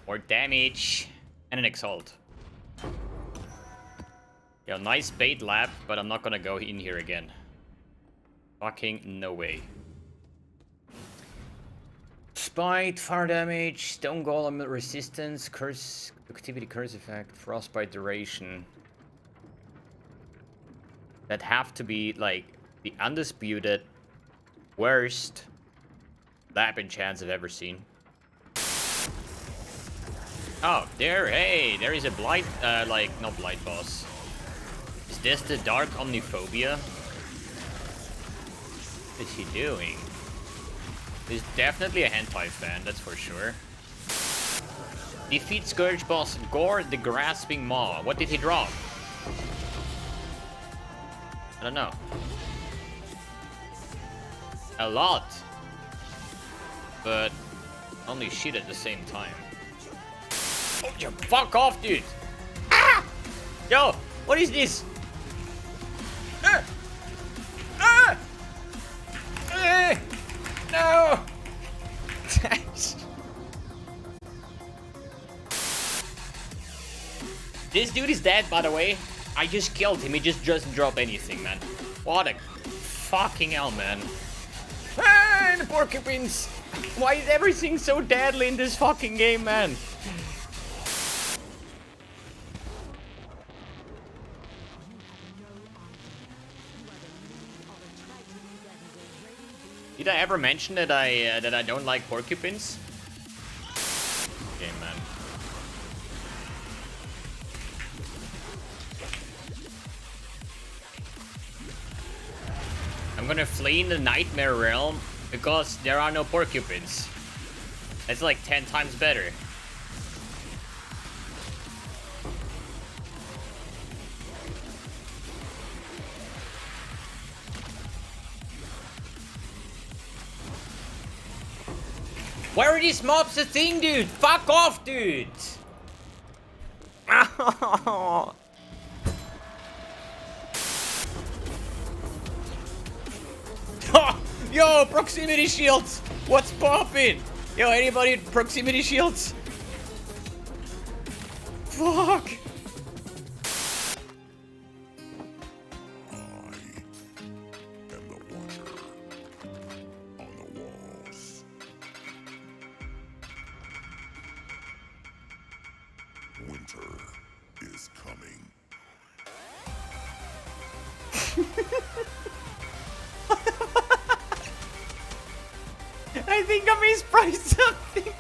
More damage and an Exalt. Yeah, nice bait lab, but I'm not gonna go in here again. Fucking no way. Spite, fire damage, stone golem resistance, curse activity, curse effect, frostbite duration. That have to be like the undisputed worst lab enchants I've ever seen. Oh, hey, there is a blight, not blight boss. Is this the dark omniphobia? What is he doing? He's definitely a hentai fan, that's for sure. Defeat Scourge boss Gore the Grasping Maw. What did he drop? I don't know. A lot. But only shit at the same time. Oh, you fuck off, dude! Ah! Yo, what is this? No! This dude is dead, by the way. I just killed him. He just doesn't drop anything, man. What a fucking hell, man. Ah, the porcupines! Why is everything so deadly in this fucking game, man? Did I ever mention that I don't like porcupines? Okay, man. I'm gonna flee in the Nightmare Realm because there are no porcupines. That's like 10 times better. Why are these mobs a thing, dude? Fuck off, dude! Yo, proximity shields! What's poppin'? Yo, anybody with proximity shields? Fuck! Winter is coming. I think I mispriced something.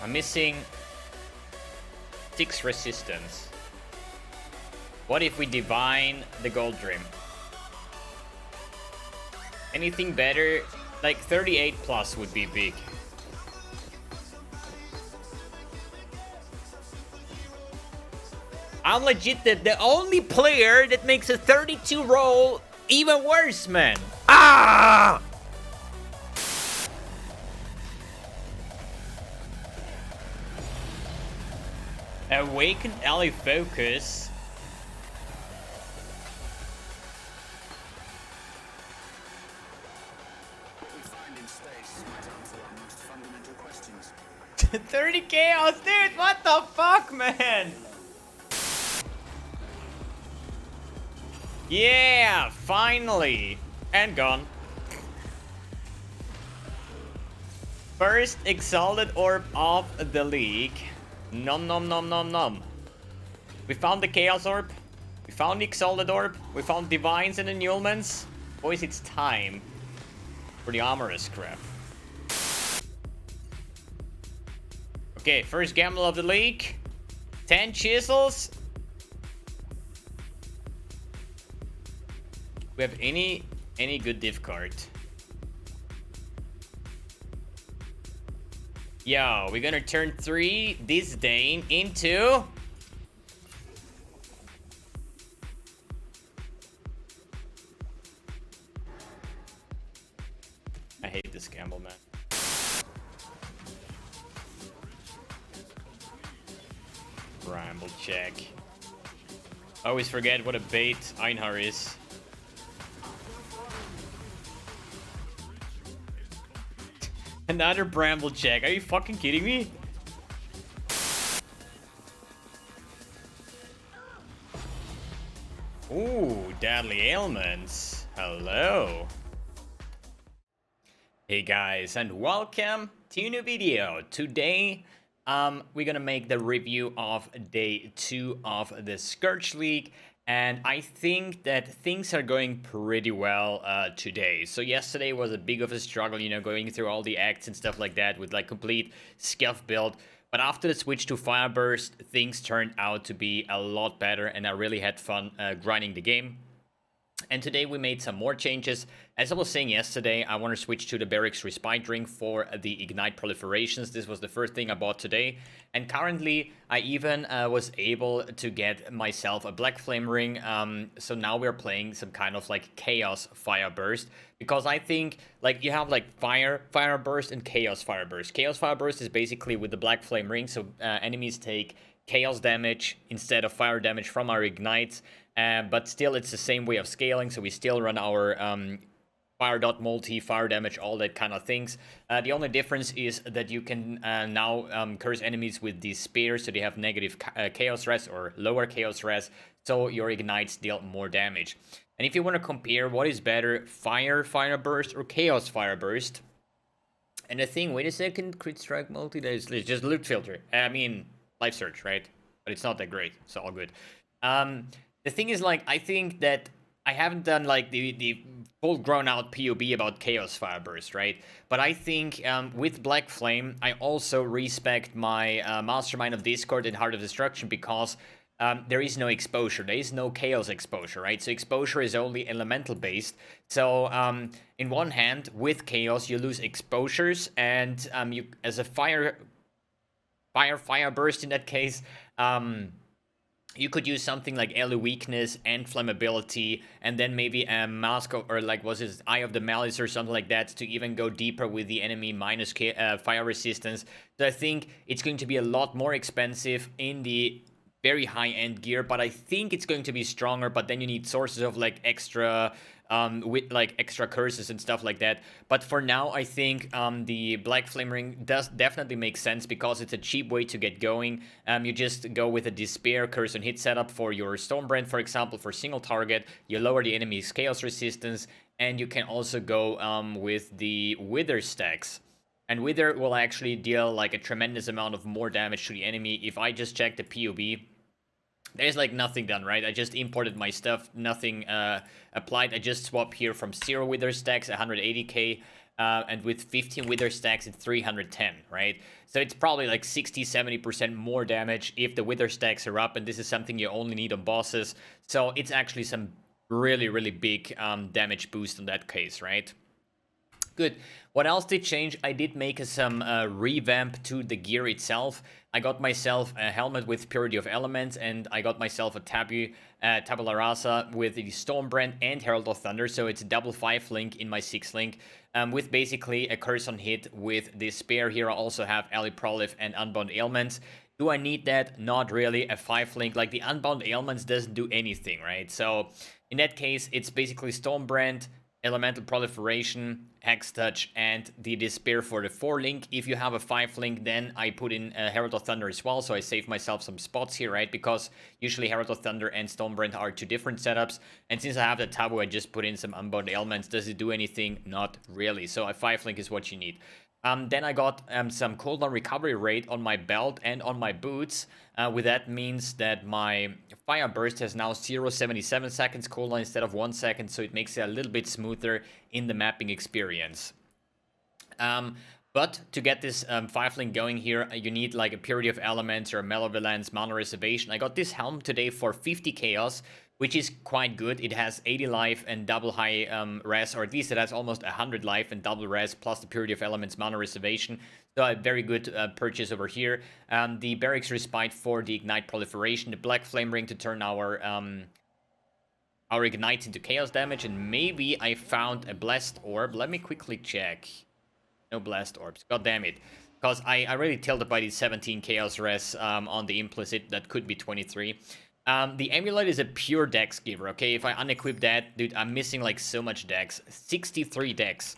I'm missing 6 resistance. What if we divine the gold dream? Anything better? Like 38 plus would be big. I'm legit the only player that makes a 32 roll even worse, man. Ah! Awakened ally focus. We find in space might answer our most fundamental questions. 30 chaos, dude. What the fuck, man? Yeah, finally. And gone. First exalted orb of the league. Nom nom nom nom nom. We found the chaos orb. We found the exalted orb. We found divines and annulments. Boys, it's time for the armorous crap. Okay, first gamble of the league. 10 chisels. We have any good div card? Yo, we're gonna turn 3 Disdain into I hate this gamble, man. Ramble check. I always forget what a bait Einhar is. Another bramble check. Are you fucking kidding me? Ooh, deadly ailments. Hello. Hey guys, and welcome to a new video. Today, we're gonna make the review of day 2 of the Scourge League, and I think that things are going pretty well today. So yesterday was a big of a struggle, you know, going through all the acts and stuff like that with like complete scuff build. But after the switch to Fireburst, things turned out to be a lot better, and I really had fun grinding the game. And today we made some more changes. As I was saying yesterday, I want to switch to the Barracks Respite Ring for the Ignite Proliferations. This was the first thing I bought today. And currently, I even was able to get myself a Black Flame Ring. So now we're playing some kind of like Chaos Fire Burst. Because I think like you have like Fire Burst and Chaos Fire Burst. Chaos Fire Burst is basically with the Black Flame Ring. So enemies take Chaos damage instead of fire damage from our Ignites. But still, it's the same way of scaling, so we still run our fire dot multi, fire damage, all that kind of things. The only difference is that you can now curse enemies with despair, so they have negative chaos res or lower chaos res, so your ignites deal more damage. And if you want to compare what is better, fire burst or chaos fire burst, and the thing, wait a second, crit strike multi, there's just loot filter. I mean, life search, right? But it's not that great, it's all good. The thing is, like, I think that I haven't done, like, the full grown-out POB about Chaos Fireburst, right? But I think with Black Flame, I also respect my Mastermind of Discord and Heart of Destruction because there is no exposure. There is no Chaos exposure, right? So exposure is only elemental-based. So, in one hand, with Chaos, you lose exposures, and you, as a Fire Burst in that case, you could use something like Ele Weakness and Flammability, and then maybe a Mask of, or like was it Eye of the Malice or something like that to even go deeper with the enemy minus fire resistance. So I think it's going to be a lot more expensive in the very high-end gear, but I think it's going to be stronger, but then you need sources of like extra with like extra curses and stuff like that. But for now, I think the Black Flame Ring does definitely make sense because it's a cheap way to get going. You just go with a Despair curse and hit setup for your Stormbrand, for example, for single target. You lower the enemy's chaos resistance, and you can also go with the Wither stacks. And Wither will actually deal like a tremendous amount of more damage to the enemy. If I just check the POB, there's like nothing done, right? I just imported my stuff, nothing applied. I just swap here from 0 Wither stacks, 180k, and with 15 Wither stacks, it's 310, right? So it's probably like 60-70% more damage if the Wither stacks are up, and this is something you only need on bosses. So it's actually some really, really big damage boost in that case, right? Good. What else did change? I did make some revamp to the gear itself. I got myself a helmet with Purity of Elements, and I got myself a Tabula Rasa with the Stormbrand and Herald of Thunder, so it's a double 5 link in my 6 link, with basically a curse on hit with Despair. Here I also have Alley Prolif and Unbound Ailments. Do I need that? Not really. A 5 link, like the Unbound Ailments doesn't do anything, right? So in that case, it's basically Stormbrand, Elemental Proliferation, Hex Touch, and the Despair for the 4 link. If you have a 5 link, then I put in Herald of Thunder as well, so I save myself some spots here, right? Because usually Herald of Thunder and Stormbrand are 2 different setups, and since I have the Tabu, I just put in some Unbound Ailments. Does it do anything? Not really. So a 5 link is what you need. Then I got some cooldown recovery rate on my belt and on my boots. With that means that my fire burst has now 0.77 seconds cooldown instead of 1 second, so it makes it a little bit smoother in the mapping experience. But to get this 5 link going here, you need like a Purity of Elements or a Malevolence, Mana Reservation. I got this helm today for 50 chaos, which is quite good. It has 80 life and double high res, or at least it has almost 100 life and double res, plus the Purity of Elements, Mana Reservation. So a very good purchase over here. The Barracks Respite for the Ignite Proliferation, the Black Flame Ring to turn our Ignites into Chaos damage, and maybe I found a Blessed Orb. Let me quickly check. No Blast Orbs. God damn it. Because I really tilted by the 17 Chaos res on the Implicit. That could be 23. The Amulet is a pure dex giver, okay? If I unequip that, dude, I'm missing like so much dex. 63 dex.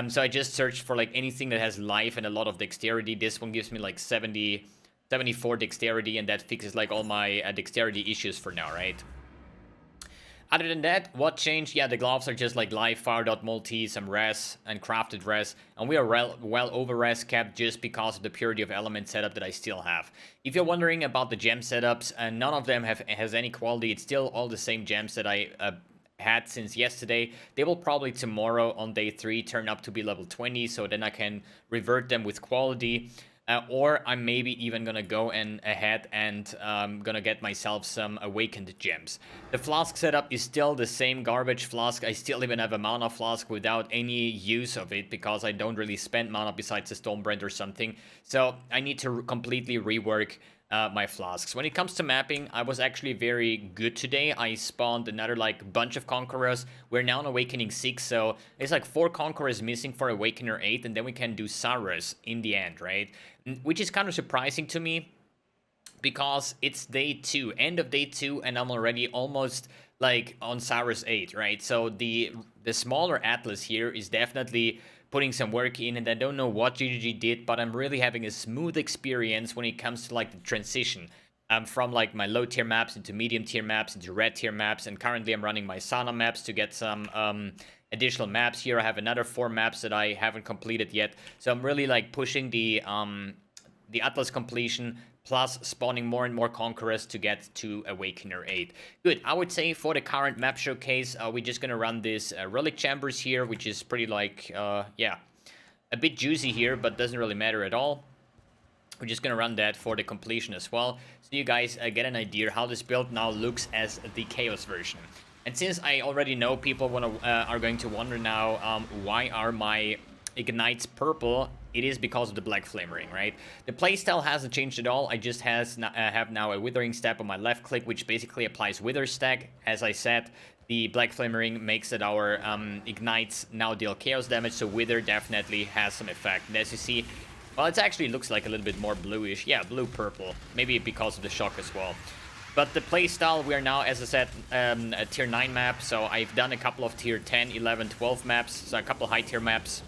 So I just searched for like anything that has life and a lot of dexterity. This one gives me like 74 dexterity, and that fixes like all my dexterity issues for now, right? Other than that, what changed? Yeah, the gloves are just like live, fire dot multi, some res, and crafted res. And we are well over res capped just because of the purity of element setup that I still have. If you're wondering about the gem setups, none of them has any quality. It's still all the same gems that I had since yesterday. They will probably tomorrow on day 3 turn up to be level 20, so then I can revert them with quality. Or I'm maybe even gonna go ahead and gonna get myself some awakened gems. The flask setup is still the same garbage flask. I still even have a mana flask without any use of it because I don't really spend mana besides the Stonebrand or something. So I need to completely rework my flasks. When it comes to mapping, I was actually very good today. I spawned another like bunch of Conquerors. We're now on Awakening 6, so it's like 4 Conquerors missing for Awakener 8, and then we can do Saras in the end, right? Which is kind of surprising to me because it's day 2, end of day 2, and I'm already almost like on Saras 8, right? So the smaller Atlas here is definitely putting some work in, and I don't know what GGG did, but I'm really having a smooth experience when it comes to like the transition from like my low tier maps into medium tier maps into red tier maps, and currently I'm running my Sana maps to get some additional maps here. I have another 4 maps that I haven't completed yet, so I'm really like pushing the Atlas completion plus spawning more and more Conquerors to get to Awakener 8. Good, I would say for the current map showcase, we're just gonna run this Relic Chambers here, which is pretty like, yeah, a bit juicy here, but doesn't really matter at all. We're just gonna run that for the completion as well, so you guys get an idea how this build now looks as the Chaos version. And since I already know people are going to wonder now, why are my Ignites purple? It is because of the Black Flame Ring, right? The playstyle hasn't changed at all. I just have now a Withering Step on my left click, which basically applies Wither Stack. As I said, the Black Flame Ring makes that our Ignites now deal Chaos damage, so Wither definitely has some effect. And as you see, well, it actually looks like a little bit more bluish. Yeah, blue-purple. Maybe because of the shock as well. But the playstyle, we are now, as I said, a tier 9 map, so I've done a couple of tier 10, 11, 12 maps, so a couple high tier maps.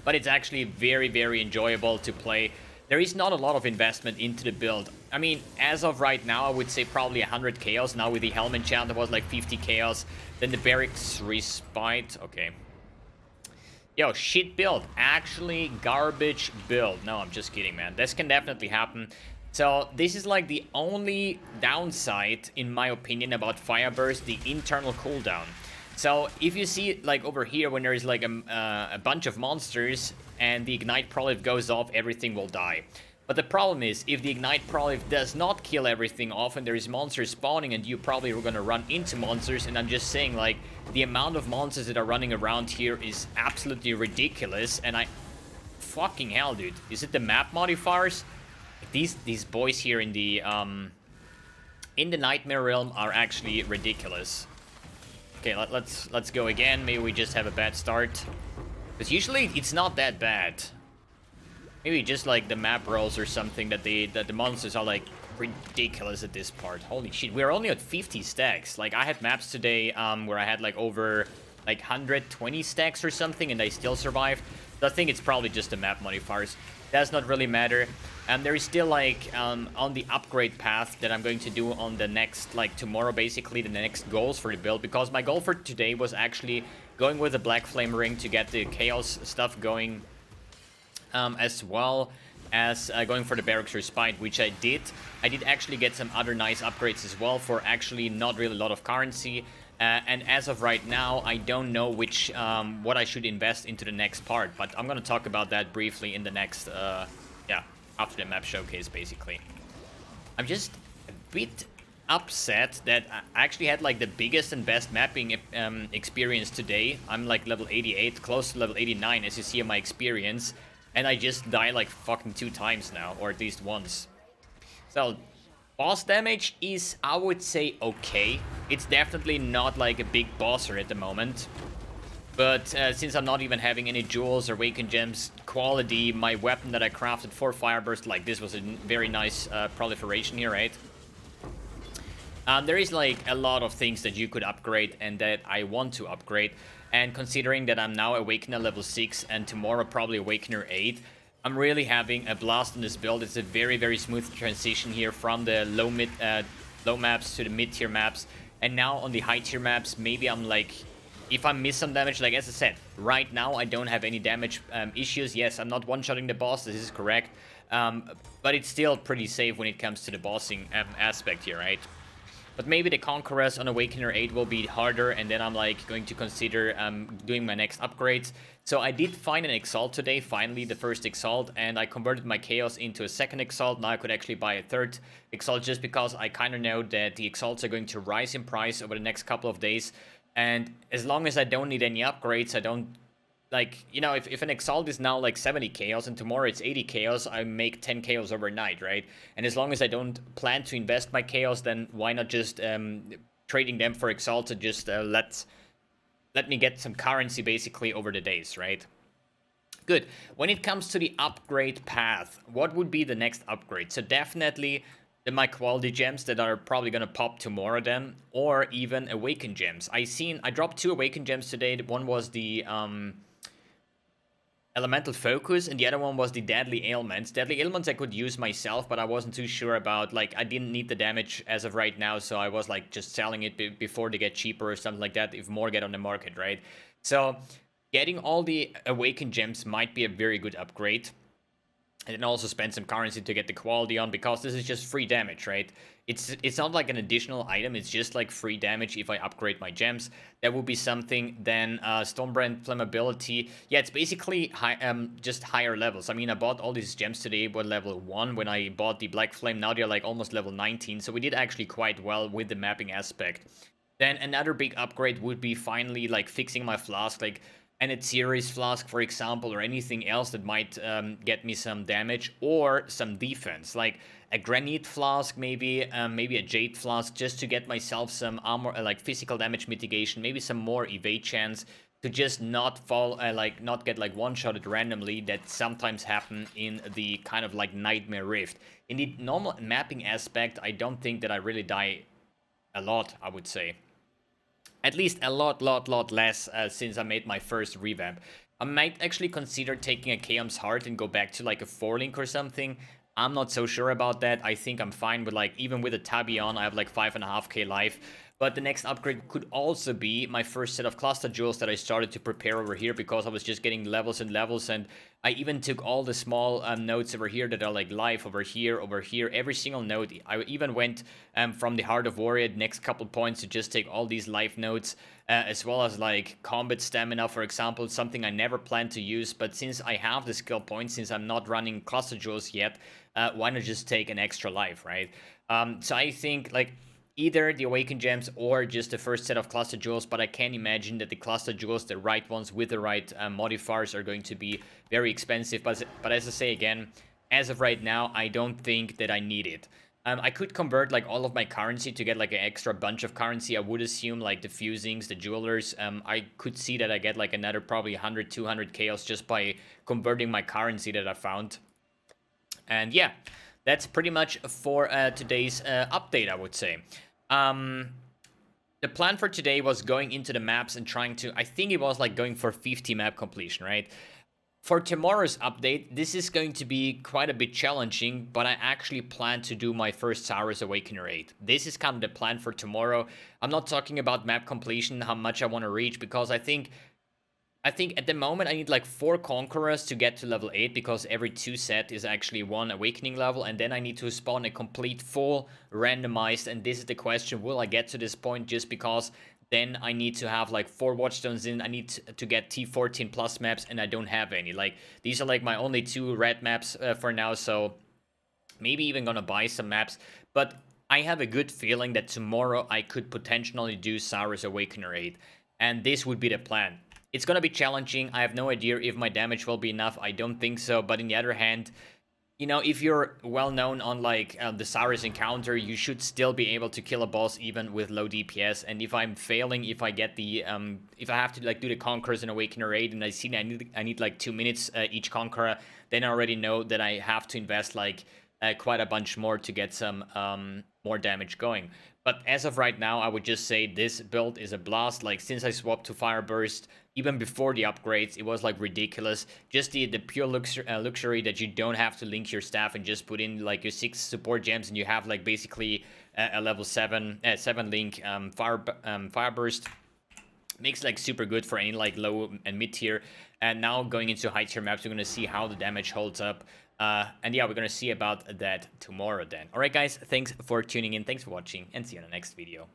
But it's actually very, very enjoyable to play. There is not a lot of investment into the build. I mean, as of right now, I would say probably 100 chaos. Now with the helm enchant, there was like 50 chaos. Then the barracks respite. Okay. Yo, shit build. Actually, garbage build. No, I'm just kidding, man. This can definitely happen. So this is like the only downside, in my opinion, about Fireburst, the internal cooldown. So if you see like over here when there is like a bunch of monsters and the Ignite Prolif goes off, everything will die. But the problem is, if the Ignite Prolif does not kill everything off and there is monsters spawning and you probably are gonna run into monsters, and I'm just saying like the amount of monsters that are running around here is absolutely ridiculous. And fucking hell, dude, is it the map modifiers? These boys here in the Nightmare Realm are actually ridiculous. Okay, let's go again. Maybe we just have a bad start. Because usually it's not that bad. Maybe just like the map rolls or something that the monsters are like ridiculous at this part. Holy shit, we're only at 50 stacks. Like I had maps today where I had like over like 120 stacks or something and I still survived. So I think it's probably just the map modifiers. Does not really matter. And there is still like on the upgrade path that I'm going to do on the next, like tomorrow basically, the next goals for the build, because my goal for today was actually going with the Black Flame Ring to get the Chaos stuff going, as well as going for the Barracks Respite, which I did. I did actually get some other nice upgrades as well for actually not really a lot of currency. And as of right now, I don't know which what I should invest into the next part, but I'm gonna talk about that briefly in the next, yeah, after the map showcase, basically. I'm just a bit upset that I actually had like the biggest and best mapping experience today. I'm like level 88, close to level 89, as you see in my experience, and I just die like fucking 2 times now, or at least once. So boss damage is, I would say, okay. It's definitely not like a big bosser at the moment. But since I'm not even having any jewels or Awakened Gems quality, my weapon that I crafted for Fireburst, like this was a very nice proliferation here, right? There is like a lot of things that you could upgrade and that I want to upgrade. And considering that I'm now Awakener level 6 and tomorrow probably Awakener 8, I'm really having a blast on this build. It's a very, very smooth transition here from the low maps to the mid-tier maps. And now on the high-tier maps, maybe I'm like, if I miss some damage, like as I said, right now I don't have any damage issues. Yes, I'm not one-shotting the boss, this is correct. But it's still pretty safe when it comes to the bossing aspect here, right? But maybe the Conquerors on Awakener 8 will be harder, and then I'm like going to consider doing my next upgrades. So I did find an Exalt today, finally the first Exalt, and I converted my Chaos into a second Exalt. Now I could actually buy a third Exalt just because I kind of know that the Exalts are going to rise in price over the next couple of days. And as long as I don't need any upgrades, I don't... Like, you know, if an Exalt is now like 70 Chaos and tomorrow it's 80 Chaos, I make 10 Chaos overnight, right? And as long as I don't plan to invest my Chaos, then why not just trading them for Exalt and just let me get some currency basically over the days, right? Good. When it comes to the upgrade path, what would be the next upgrade? So definitely my quality gems that are probably gonna pop tomorrow then, or even Awaken gems. I dropped 2 Awaken gems today. One was the Elemental Focus, and the other one was the Deadly Ailments. Deadly Ailments I could use myself, but I wasn't too sure about, like, I didn't need the damage as of right now, so I was, like, just selling it before they get cheaper or something like that, if more get on the market, right? So, getting all the Awakened Gems might be a very good upgrade. And then also spend some currency to get the quality on, because this is just free damage, right? It's not like an additional item, it's just like free damage if I upgrade my gems. That would be something. Then Stormbrand Flammability. Yeah, it's basically just higher levels. I mean, I bought all these gems today with level 1 when I bought the Black Flame. Now they're like almost level 19, so we did actually quite well with the mapping aspect. Then another big upgrade would be finally like fixing my flask, like an series flask, for example, or anything else that might get me some damage or some defense, like a granite flask, maybe a jade flask, just to get myself some armor, like physical damage mitigation, maybe some more evade chance to just not fall, not get like one-shotted randomly, that sometimes happen in the kind of like Nightmare Rift. In the normal mapping aspect, I don't think that I really die a lot, I would say. At least a lot less since I made my first revamp. I might actually consider taking a Chaos Heart and go back to like a 4-link or something. I'm not so sure about that. I think I'm fine with like, even with a Tabby on, I have like 5.5k life. But the next upgrade could also be my first set of cluster jewels that I started to prepare over here, because I was just getting levels and levels, and I even took all the small nodes over here that are like life over here, every single node. I even went from the Heart of Warrior next couple points to just take all these life nodes, as well as like combat stamina, for example, something I never planned to use, but since I have the skill points, since I'm not running cluster jewels yet, why not just take an extra life, right? So I think like either the Awakened Gems or just the first set of Cluster Jewels, but I can imagine that the Cluster Jewels, the right ones with the right modifiers, are going to be very expensive. But as I say again, as of right now, I don't think that I need it. I could convert like all of my currency to get like an extra bunch of currency. I would assume like the fusings, the jewelers. I could see that I get like another probably 100, 200 chaos just by converting my currency that I found. And yeah, that's pretty much for today's update, I would say. The plan for today was going into the maps and trying to, I think it was like going for 50 map completion, right? For tomorrow's update, this is going to be quite a bit challenging, but I actually plan to do my first Saurus Awakener 8. This is kind of the plan for tomorrow. I'm not talking about map completion, how much I want to reach, because I think at the moment I need like 4 Conquerors to get to level 8, because every 2 set is actually 1 Awakening level, and then I need to spawn a complete full randomized, and this is the question, will I get to this point? Just because then I need to have like 4 Watchstones in, I need to get T14 plus maps, and I don't have any. Like, these are like my only 2 red maps for now, so maybe even gonna buy some maps, but I have a good feeling that tomorrow I could potentially do Saurus Awakener 8, and this would be the plan. It's gonna be challenging. I have no idea if my damage will be enough. I don't think so. But on the other hand, you know, if you're well known on like the Saurus encounter, you should still be able to kill a boss even with low DPS. And if I'm failing, if I get the if I have to like do the Conquerors and Awakener 8, and I see that I need like 2 minutes each Conqueror, then I already know that I have to invest like quite a bunch more to get some more damage going. But as of right now, I would just say this build is a blast. Like, since I swapped to Fire Burst, even before the upgrades, it was like ridiculous. Just the pure luxury that you don't have to link your staff and just put in like your 6 support gems, and you have like basically a level 7 link Fire Burst. Makes like super good for any like low and mid tier. And now going into high tier maps, we're gonna see how the damage holds up. And yeah, we're gonna see about that tomorrow then. Alright guys, thanks for tuning in, thanks for watching, and see you in the next video.